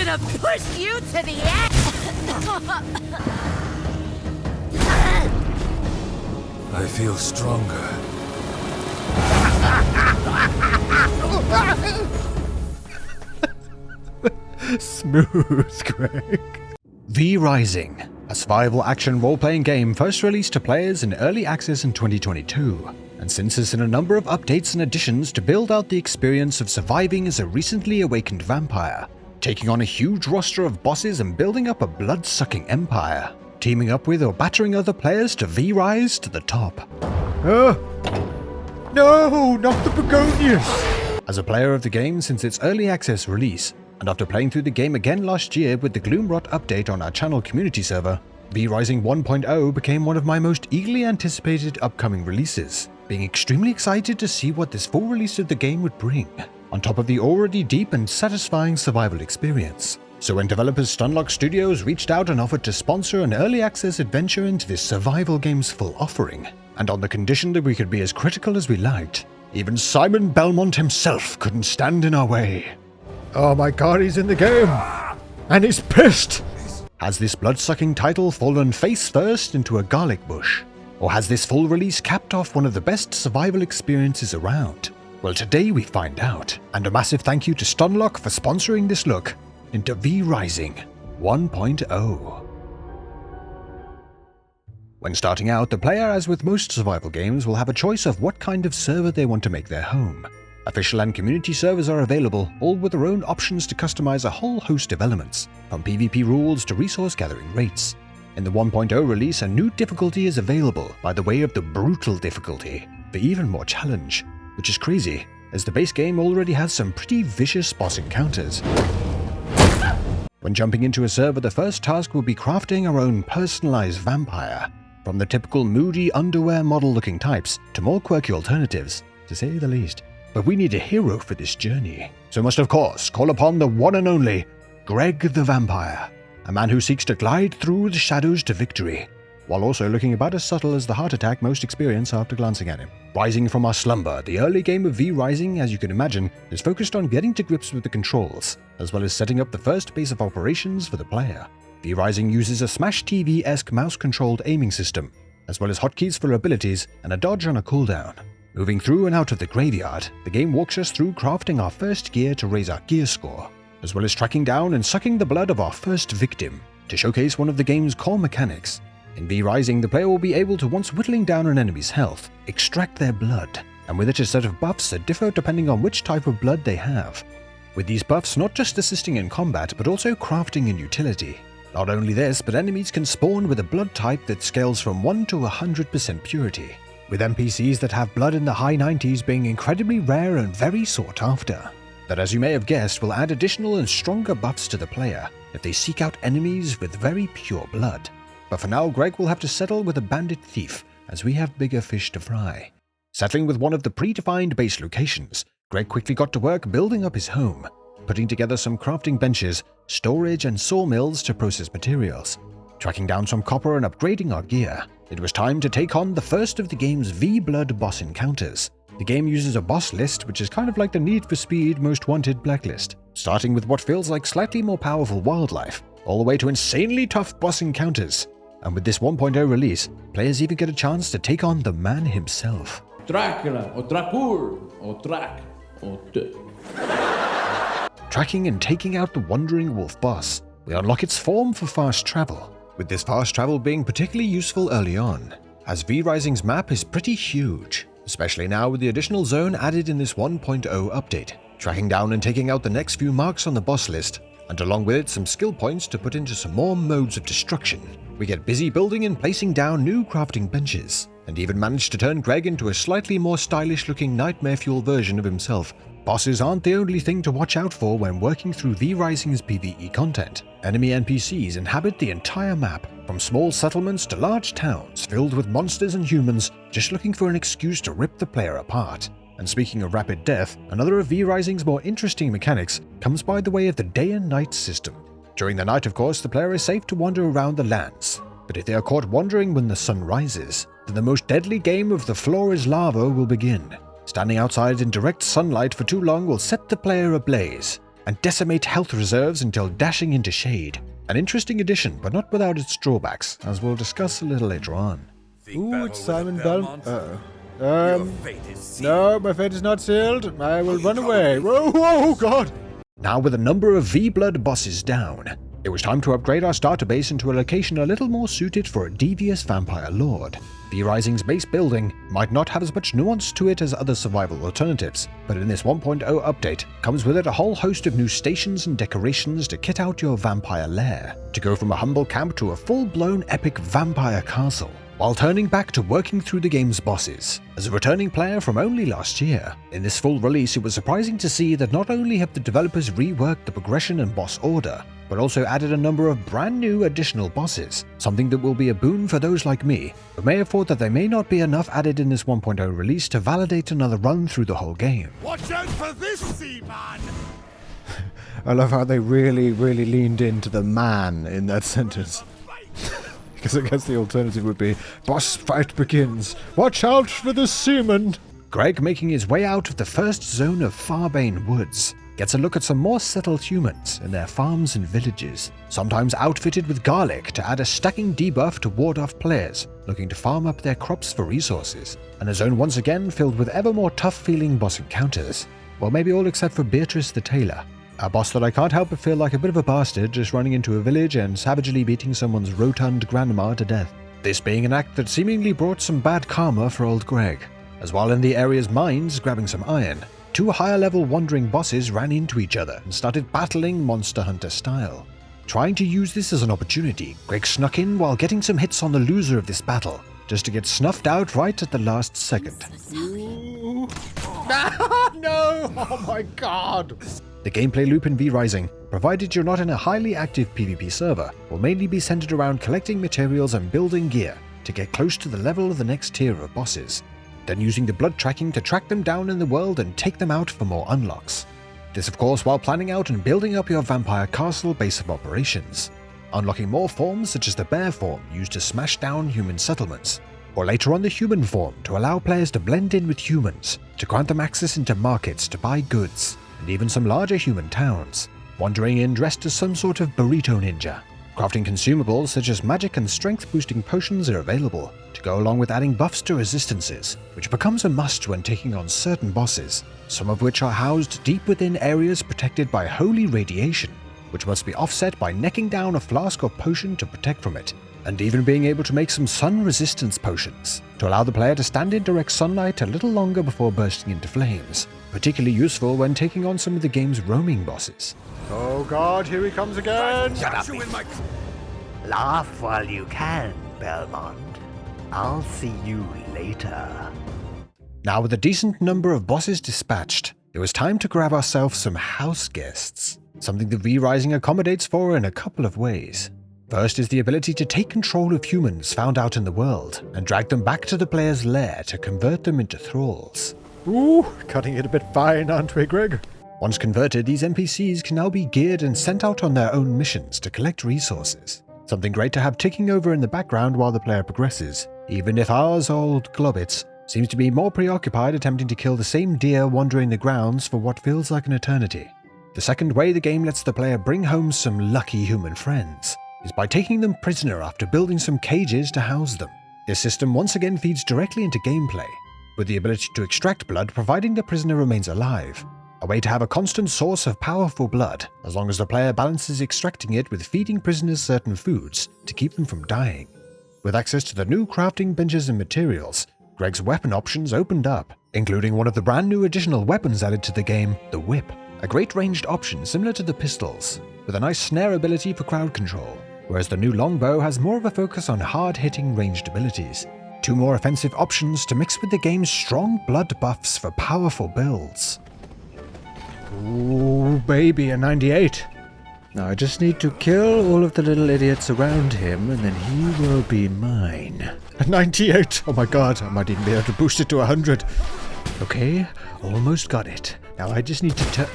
gonna push you to the end! I feel stronger. Smooth, Greg. V Rising, a survival action role-playing game first released to players in early access in 2022, and since has seen a number of updates and additions to build out the experience of surviving as a recently awakened vampire, taking on a huge roster of bosses and building up a blood-sucking empire, teaming up with or battering other players to V-Rise to the top. No, not the begonias! As a player of the game since its early access release, and after playing through the game again last year with the Gloomrot update on our channel community server, V-Rising 1.0 became one of my most eagerly anticipated upcoming releases, being extremely excited to see what this full release of the game would bring, on top of the already deep and satisfying survival experience. So when developers Stunlock Studios reached out and offered to sponsor an early access adventure into this survival game's full offering, and on the condition that we could be as critical as we liked, even Simon Belmont himself couldn't stand in our way. Oh my god, he's in the game! And he's pissed! Has this blood-sucking title fallen face first into a garlic bush? Or has this full release capped off one of the best survival experiences around? Well, today we find out, and a massive thank you to Stunlock for sponsoring this look into V-Rising 1.0. When starting out, the player, as with most survival games, will have a choice of what kind of server they want to make their home. Official and community servers are available, all with their own options to customize a whole host of elements, from PvP rules to resource gathering rates. In the 1.0 release, a new difficulty is available by the way of the brutal difficulty, for even more challenge, which is crazy, as the base game already has some pretty vicious boss encounters. When jumping into a server, the first task will be crafting our own personalized vampire, from the typical moody underwear model looking types to more quirky alternatives, to say the least. But we need a hero for this journey, so must of course call upon the one and only Greg the Vampire, a man who seeks to glide through the shadows to victory, while also looking about as subtle as the heart attack most experience after glancing at him. Rising from our slumber, the early game of V-Rising, as you can imagine, is focused on getting to grips with the controls, as well as setting up the first base of operations for the player. V-Rising uses a Smash TV-esque mouse-controlled aiming system, as well as hotkeys for abilities and a dodge on a cooldown. Moving through and out of the graveyard, the game walks us through crafting our first gear to raise our gear score, as well as tracking down and sucking the blood of our first victim to showcase one of the game's core mechanics. In V-Rising, the player will be able to, once whittling down an enemy's health, extract their blood, and with it a set of buffs that differ depending on which type of blood they have. With these buffs not just assisting in combat, but also crafting and utility. Not only this, but enemies can spawn with a blood type that scales from 1 to 100% purity, with NPCs that have blood in the high 90s being incredibly rare and very sought after. That, as you may have guessed, will add additional and stronger buffs to the player if they seek out enemies with very pure blood. But for now, Greg will have to settle with a bandit thief, as we have bigger fish to fry. Settling with one of the predefined base locations, Greg quickly got to work building up his home, putting together some crafting benches, storage and sawmills to process materials, tracking down some copper and upgrading our gear. It was time to take on the first of the game's V-Blood boss encounters. The game uses a boss list, which is kind of like the Need for Speed Most Wanted blacklist, starting with what feels like slightly more powerful wildlife, all the way to insanely tough boss encounters. And with this 1.0 release, players even get a chance to take on the man himself. Dracula, or Dracul, or Drac, or Tracking and taking out the Wandering Wolf boss, we unlock its form for fast travel, with this fast travel being particularly useful early on, as V-Rising's map is pretty huge, especially now with the additional zone added in this 1.0 update. Tracking down and taking out the next few marks on the boss list, and along with it some skill points to put into some more modes of destruction. We get busy building and placing down new crafting benches, and even manage to turn Greg into a slightly more stylish looking Nightmare Fuel version of himself. Bosses aren't the only thing to watch out for when working through V-Rising's PvE content. Enemy NPCs inhabit the entire map, from small settlements to large towns filled with monsters and humans just looking for an excuse to rip the player apart. And speaking of rapid death, another of V-Rising's more interesting mechanics comes by the way of the day and night system. During the night, of course, the player is safe to wander around the lands, but if they are caught wandering when the sun rises, then the most deadly game of the floor is lava will begin. Standing outside in direct sunlight for too long will set the player ablaze, and decimate health reserves until dashing into shade. An interesting addition, but not without its drawbacks, as we'll discuss a little later on. Ooh, it's Simon Belmont. No, my fate is not sealed. I will run away. Whoa, God! Now with a number of V-Blood bosses down, it was time to upgrade our starter base into a location a little more suited for a devious vampire lord. V-Rising's base building might not have as much nuance to it as other survival alternatives, but in this 1.0 update comes with it a whole host of new stations and decorations to kit out your vampire lair, to go from a humble camp to a full-blown epic vampire castle, while turning back to working through the game's bosses. As a returning player from only last year, in this full release it was surprising to see that not only have the developers reworked the progression and boss order, but also added a number of brand new additional bosses, something that will be a boon for those like me, who may have thought that there may not be enough added in this 1.0 release to validate another run through the whole game. Watch out for this Seaman! I love how they really leaned into the man in that sentence. Because I guess the alternative would be, boss fight begins. Watch out for the seaman! Greg, making his way out of the first zone of Farbane Woods, gets a look at some more settled humans in their farms and villages, sometimes outfitted with garlic to add a stacking debuff to ward off players looking to farm up their crops for resources, and a zone once again filled with ever more tough-feeling boss encounters. Well, maybe all except for Beatrice the Tailor, a boss that I can't help but feel like a bit of a bastard just running into a village and savagely beating someone's rotund grandma to death. This being an act that seemingly brought some bad karma for old Greg, as while in the area's mines grabbing some iron, two higher-level wandering bosses ran into each other and started battling Monster Hunter style. Trying to use this as an opportunity, Greg snuck in while getting some hits on the loser of this battle, just to get snuffed out right at the last second. No! Oh my God! The gameplay loop in V-Rising, provided you're not in a highly active PvP server, will mainly be centered around collecting materials and building gear to get close to the level of the next tier of bosses, then using the blood tracking to track them down in the world and take them out for more unlocks. This of course while planning out and building up your vampire castle base of operations, unlocking more forms such as the bear form used to smash down human settlements, or later on the human form to allow players to blend in with humans, to grant them access into markets to buy goods, and even some larger human towns, wandering in dressed as some sort of burrito ninja. Crafting consumables such as magic and strength boosting potions are available, to go along with adding buffs to resistances, which becomes a must when taking on certain bosses, some of which are housed deep within areas protected by holy radiation, which must be offset by necking down a flask or potion to protect from it, and even being able to make some sun resistance potions, to allow the player to stand in direct sunlight a little longer before bursting into flames, particularly useful when taking on some of the game's roaming bosses. Oh God, here he comes again! Shut up! Laugh while you can, Belmont. I'll see you later. Now with a decent number of bosses dispatched, it was time to grab ourselves some house guests, something that V-Rising accommodates for in a couple of ways. First is the ability to take control of humans found out in the world and drag them back to the player's lair to convert them into thralls. Ooh, cutting it a bit fine, aren't we, Greg? Once converted, these NPCs can now be geared and sent out on their own missions to collect resources. Something great to have ticking over in the background while the player progresses, even if ours old Globbits seems to be more preoccupied attempting to kill the same deer wandering the grounds for what feels like an eternity. The second way the game lets the player bring home some lucky human friends is by taking them prisoner after building some cages to house them. This system once again feeds directly into gameplay, with the ability to extract blood providing the prisoner remains alive, a way to have a constant source of powerful blood as long as the player balances extracting it with feeding prisoners certain foods to keep them from dying. With access to the new crafting benches and materials, Greg's weapon options opened up, including one of the brand new additional weapons added to the game, the Whip, a great ranged option similar to the pistols, with a nice snare ability for crowd control, whereas the new longbow has more of a focus on hard-hitting ranged abilities. Two more offensive options to mix with the game's strong blood buffs for powerful builds. Ooh, baby, a 98. Now I just need to kill all of the little idiots around him, and then he will be mine. A 98! Oh my God, I might even be able to boost it to 100. Okay, almost got it. Now I just need to turn...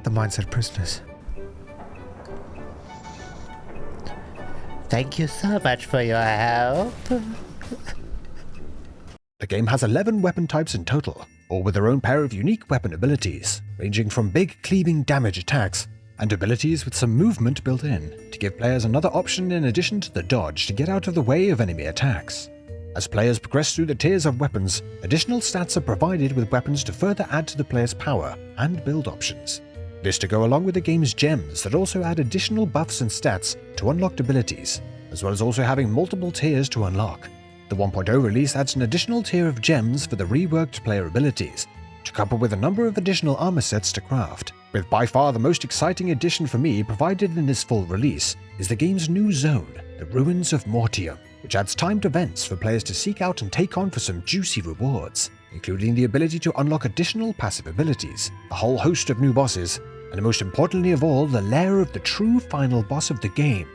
The mindset prisoners. Thank you so much for your help. The game has 11 weapon types in total, all with their own pair of unique weapon abilities, ranging from big cleaving damage attacks and abilities with some movement built in to give players another option in addition to the dodge to get out of the way of enemy attacks. As players progress through the tiers of weapons, additional stats are provided with weapons to further add to the player's power and build options. This to go along with the game's gems that also add additional buffs and stats to unlocked abilities, as well as also having multiple tiers to unlock. The 1.0 release adds an additional tier of gems for the reworked player abilities, to couple with a number of additional armor sets to craft. With by far the most exciting addition for me provided in this full release is the game's new zone, the Ruins of Mortium, which adds timed events for players to seek out and take on for some juicy rewards, including the ability to unlock additional passive abilities, a whole host of new bosses, and most importantly of all, the lair of the true final boss of the game,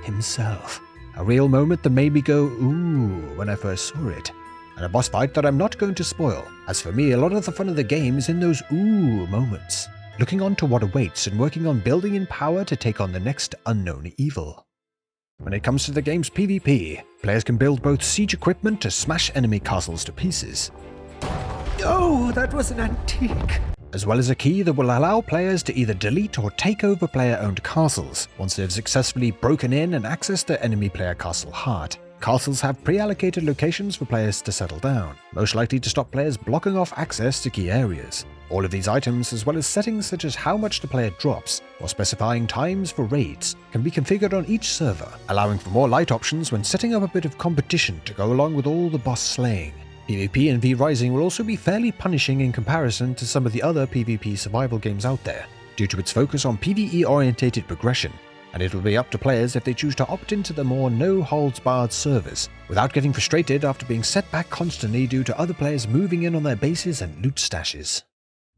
himself. A real moment that made me go, ooh, when I first saw it. And a boss fight that I'm not going to spoil, as for me a lot of the fun of the game is in those ooh moments, looking on to what awaits and working on building in power to take on the next unknown evil. When it comes to the game's PvP, players can build both siege equipment to smash enemy castles to pieces. Oh, that was an antique! As well as a key that will allow players to either delete or take over player-owned castles once they've successfully broken in and accessed the enemy player castle heart. Castles have pre-allocated locations for players to settle down, most likely to stop players blocking off access to key areas. All of these items, as well as settings such as how much the player drops, or specifying times for raids, can be configured on each server, allowing for more light options when setting up a bit of competition to go along with all the boss slaying. PvP in V-Rising will also be fairly punishing in comparison to some of the other PvP survival games out there, due to its focus on PvE-orientated progression, and it will be up to players if they choose to opt into the more no-holds-barred servers, without getting frustrated after being set back constantly due to other players moving in on their bases and loot stashes.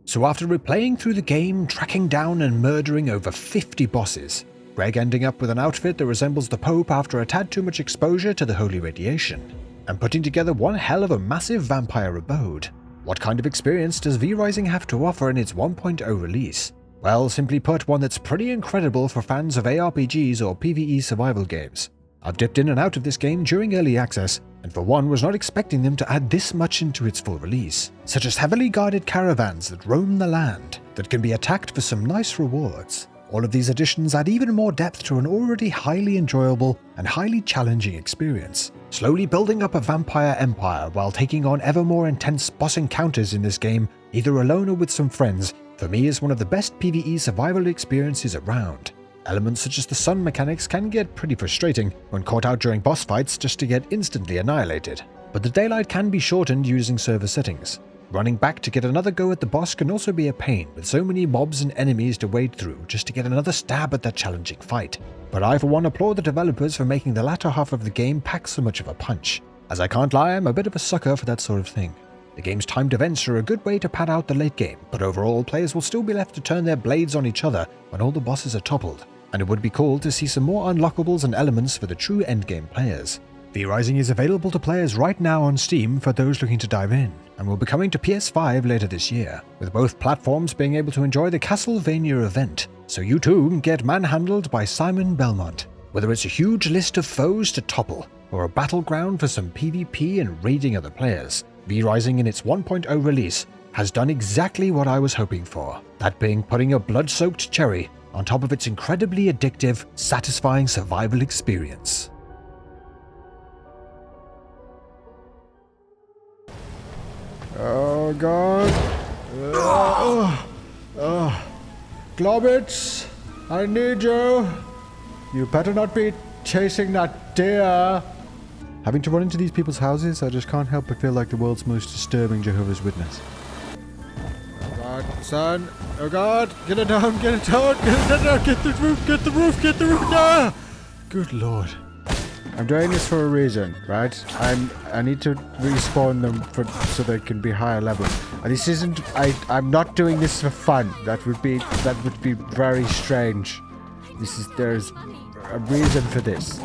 So after replaying through the game, tracking down and murdering over 50 bosses, Greg ending up with an outfit that resembles the Pope after a tad too much exposure to the holy radiation, and putting together one hell of a massive vampire abode, what kind of experience does V-Rising have to offer in its 1.0 release? Well, simply put, one that's pretty incredible for fans of ARPGs or PvE survival games. I've dipped in and out of this game during early access, and for one was not expecting them to add this much into its full release, such as heavily guarded caravans that roam the land, that can be attacked for some nice rewards. All of these additions add even more depth to an already highly enjoyable and highly challenging experience, slowly building up a vampire empire while taking on ever more intense boss encounters in this game, either alone or with some friends, for me is one of the best PvE survival experiences around. Elements such as the sun mechanics can get pretty frustrating when caught out during boss fights just to get instantly annihilated, but the daylight can be shortened using server settings. Running back to get another go at the boss can also be a pain with so many mobs and enemies to wade through just to get another stab at that challenging fight. But I for one applaud the developers for making the latter half of the game pack so much of a punch, as I can't lie, I'm a bit of a sucker for that sort of thing. The game's timed events are a good way to pad out the late game, but overall players will still be left to turn their blades on each other when all the bosses are toppled, and it would be cool to see some more unlockables and elements for the true endgame players. V-Rising is available to players right now on Steam for those looking to dive in, and will be coming to PS5 later this year, with both platforms being able to enjoy the Castlevania event, so you too can get manhandled by Simon Belmont, whether it's a huge list of foes to topple, or a battleground for some PvP and raiding other players. V-Rising in its 1.0 release has done exactly what I was hoping for, that being putting a blood-soaked cherry on top of its incredibly addictive, satisfying survival experience. Oh god. Globbits, I need you. You better not be chasing that deer. Having to run into these people's houses, I just can't help but feel like the world's most disturbing Jehovah's Witness. Oh god, son. Oh god, get it down, get it down, get it down, get the roof, get the roof, get the roof. Ah! Good lord. I'm doing this for a reason, right? I need to respawn them so they can be higher level. And this isn't. I'm not doing this for fun. That would be very strange. There's a reason for this.